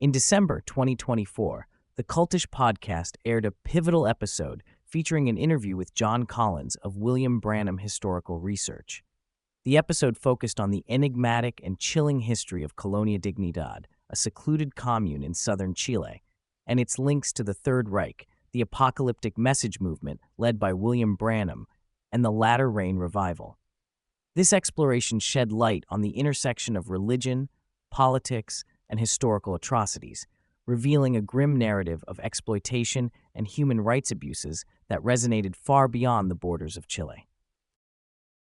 In December 2024, the Cultish podcast aired a pivotal episode featuring an interview with John Collins of William Branham Historical Research. The episode focused on the enigmatic and chilling history of Colonia Dignidad, a secluded commune in southern Chile, and its links to the Third Reich, the apocalyptic message movement led by William Branham, and the Latter Rain revival. This exploration shed light on the intersection of religion, politics, and historical atrocities, revealing a grim narrative of exploitation and human rights abuses that resonated far beyond the borders of Chile.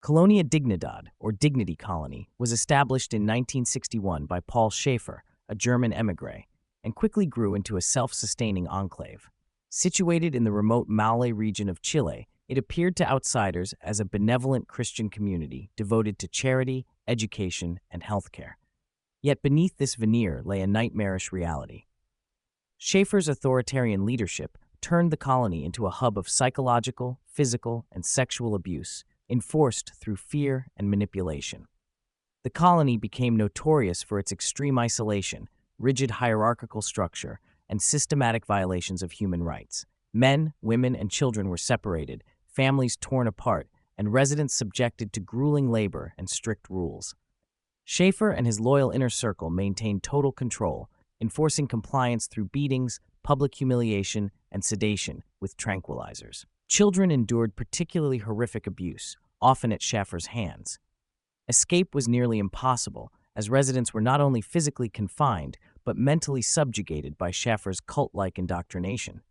Colonia Dignidad, or Dignity Colony, was established in 1961 by Paul Schäfer, a German émigré, and quickly grew into a self-sustaining enclave. Situated in the remote Maule region of Chile, it appeared to outsiders as a benevolent Christian community devoted to charity, education, and healthcare. Yet beneath this veneer lay a nightmarish reality. Schäfer's authoritarian leadership turned the colony into a hub of psychological, physical, and sexual abuse, enforced through fear and manipulation. The colony became notorious for its extreme isolation, rigid hierarchical structure, and systematic violations of human rights. Men, women, and children were separated, families torn apart, and residents subjected to grueling labor and strict rules. Schäfer and his loyal inner circle maintained total control, enforcing compliance through beatings, public humiliation, and sedation with tranquilizers. Children endured particularly horrific abuse, often at Schäfer's hands. Escape was nearly impossible, as residents were not only physically confined, but mentally subjugated by Schäfer's cult-like indoctrination.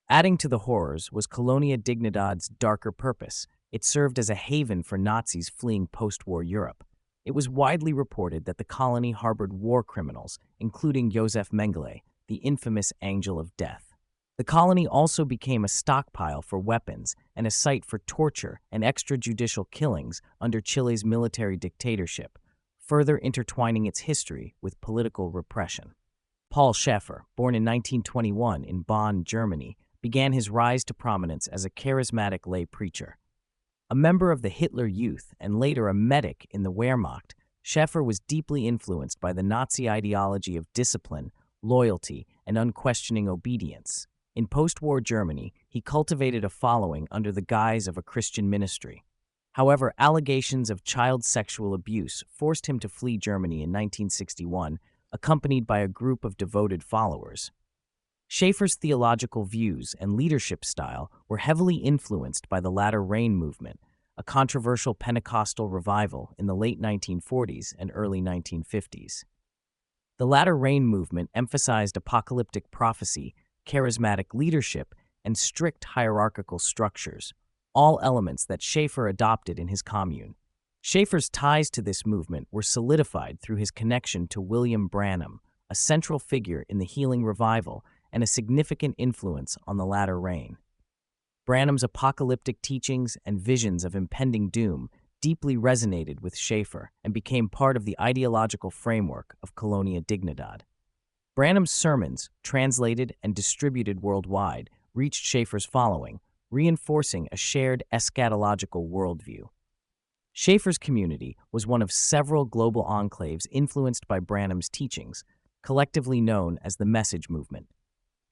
Adding to the horrors was Colonia Dignidad's darker purpose. It served as a haven for Nazis fleeing post-war Europe. It was widely reported that the colony harbored war criminals, including Josef Mengele, the infamous Angel of Death. The colony also became a stockpile for weapons and a site for torture and extrajudicial killings under Chile's military dictatorship, further intertwining its history with political repression. Paul Schäfer, born in 1921 in Bonn, Germany, began his rise to prominence as a charismatic lay preacher. A member of the Hitler Youth and later a medic in the Wehrmacht, Schäfer was deeply influenced by the Nazi ideology of discipline, loyalty, and unquestioning obedience. In post-war Germany, he cultivated a following under the guise of a Christian ministry. However, allegations of child sexual abuse forced him to flee Germany in 1961, accompanied by a group of devoted followers. Schäfer's theological views and leadership style were heavily influenced by the Latter Rain movement, a controversial Pentecostal revival in the late 1940s and early 1950s. The Latter Rain movement emphasized apocalyptic prophecy, charismatic leadership, and strict hierarchical structures, all elements that Schäfer adopted in his commune. Schäfer's ties to this movement were solidified through his connection to William Branham, a central figure in the Healing Revival and a significant influence on the Latter Rain. Branham's apocalyptic teachings and visions of impending doom deeply resonated with Schäfer and became part of the ideological framework of Colonia Dignidad. Branham's sermons, translated and distributed worldwide, reached Schäfer's following, reinforcing a shared eschatological worldview. Schäfer's community was one of several global enclaves influenced by Branham's teachings, collectively known as the Message Movement.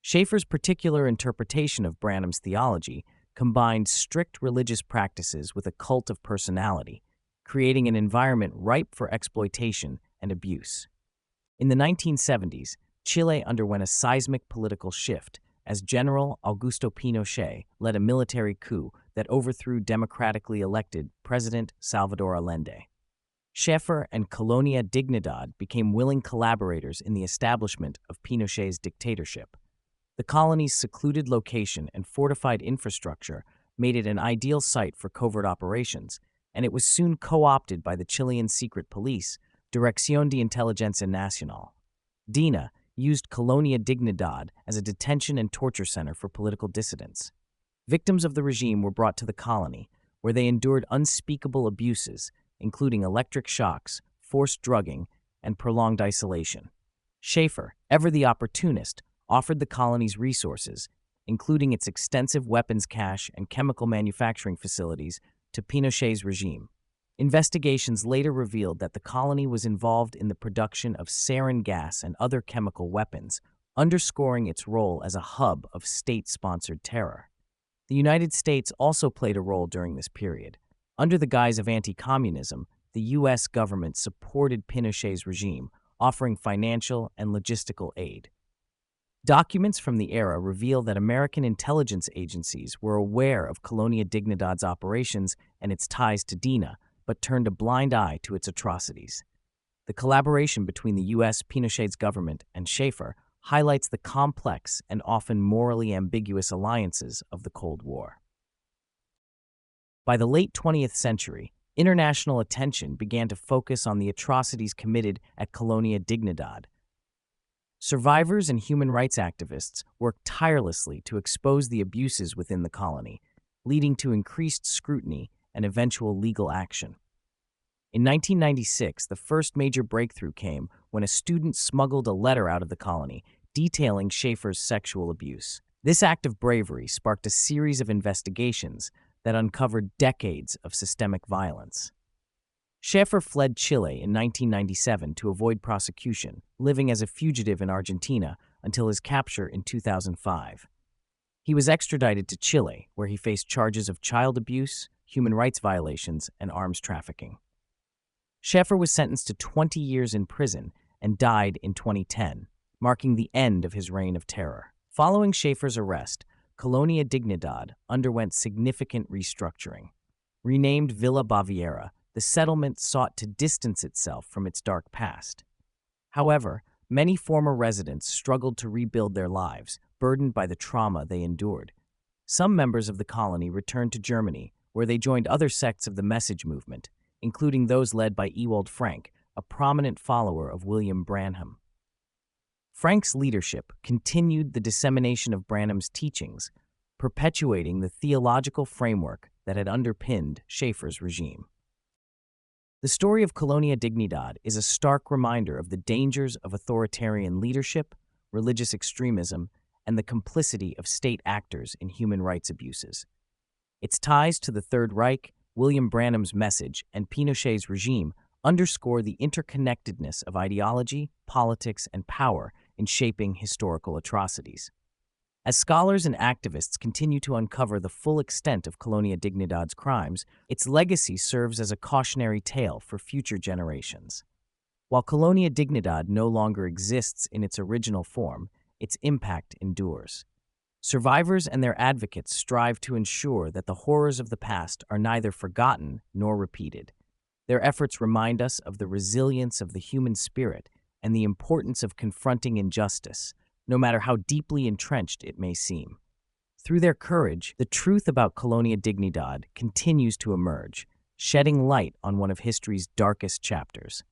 Schäfer's particular interpretation of Branham's theology combined strict religious practices with a cult of personality, creating an environment ripe for exploitation and abuse. In the 1970s, Chile underwent a seismic political shift as General Augusto Pinochet led a military coup that overthrew democratically elected President Salvador Allende. Schäfer and Colonia Dignidad became willing collaborators in the establishment of Pinochet's dictatorship. The colony's secluded location and fortified infrastructure made it an ideal site for covert operations, and it was soon co-opted by the Chilean secret police, Dirección de Inteligencia Nacional. DINA used Colonia Dignidad as a detention and torture center for political dissidents. Victims of the regime were brought to the colony, where they endured unspeakable abuses, including electric shocks, forced drugging, and prolonged isolation. Schäfer, ever the opportunist, offered the colony's resources, including its extensive weapons cache and chemical manufacturing facilities, to Pinochet's regime. Investigations later revealed that the colony was involved in the production of sarin gas and other chemical weapons, underscoring its role as a hub of state-sponsored terror. The United States also played a role during this period. Under the guise of anti-communism, the U.S. government supported Pinochet's regime, offering financial and logistical aid. Documents from the era reveal that American intelligence agencies were aware of Colonia Dignidad's operations and its ties to DINA, but turned a blind eye to its atrocities. The collaboration between the U.S. Pinochet's government and Schäfer highlights the complex and often morally ambiguous alliances of the Cold War. By the late 20th century, international attention began to focus on the atrocities committed at Colonia Dignidad. Survivors and human rights activists worked tirelessly to expose the abuses within the colony, leading to increased scrutiny and eventual legal action. In 1996, the first major breakthrough came when a student smuggled a letter out of the colony detailing Schäfer's sexual abuse. This act of bravery sparked a series of investigations that uncovered decades of systemic violence. Schäfer fled Chile in 1997 to avoid prosecution, living as a fugitive in Argentina until his capture in 2005. He was extradited to Chile, where he faced charges of child abuse, human rights violations, and arms trafficking. Schäfer was sentenced to 20 years in prison and died in 2010, marking the end of his reign of terror. Following Schäfer's arrest, Colonia Dignidad underwent significant restructuring. Renamed Villa Baviera, the settlement sought to distance itself from its dark past. However, many former residents struggled to rebuild their lives, burdened by the trauma they endured. Some members of the colony returned to Germany, where they joined other sects of the Message movement, including those led by Ewald Frank, a prominent follower of William Branham. Frank's leadership continued the dissemination of Branham's teachings, perpetuating the theological framework that had underpinned Schäfer's regime. The story of Colonia Dignidad is a stark reminder of the dangers of authoritarian leadership, religious extremism, and the complicity of state actors in human rights abuses. Its ties to the Third Reich, William Branham's message, and Pinochet's regime underscore the interconnectedness of ideology, politics, and power in shaping historical atrocities. As scholars and activists continue to uncover the full extent of Colonia Dignidad's crimes, its legacy serves as a cautionary tale for future generations. While Colonia Dignidad no longer exists in its original form, its impact endures. Survivors and their advocates strive to ensure that the horrors of the past are neither forgotten nor repeated. Their efforts remind us of the resilience of the human spirit and the importance of confronting injustice, no matter how deeply entrenched it may seem. Through their courage, the truth about Colonia Dignidad continues to emerge, shedding light on one of history's darkest chapters.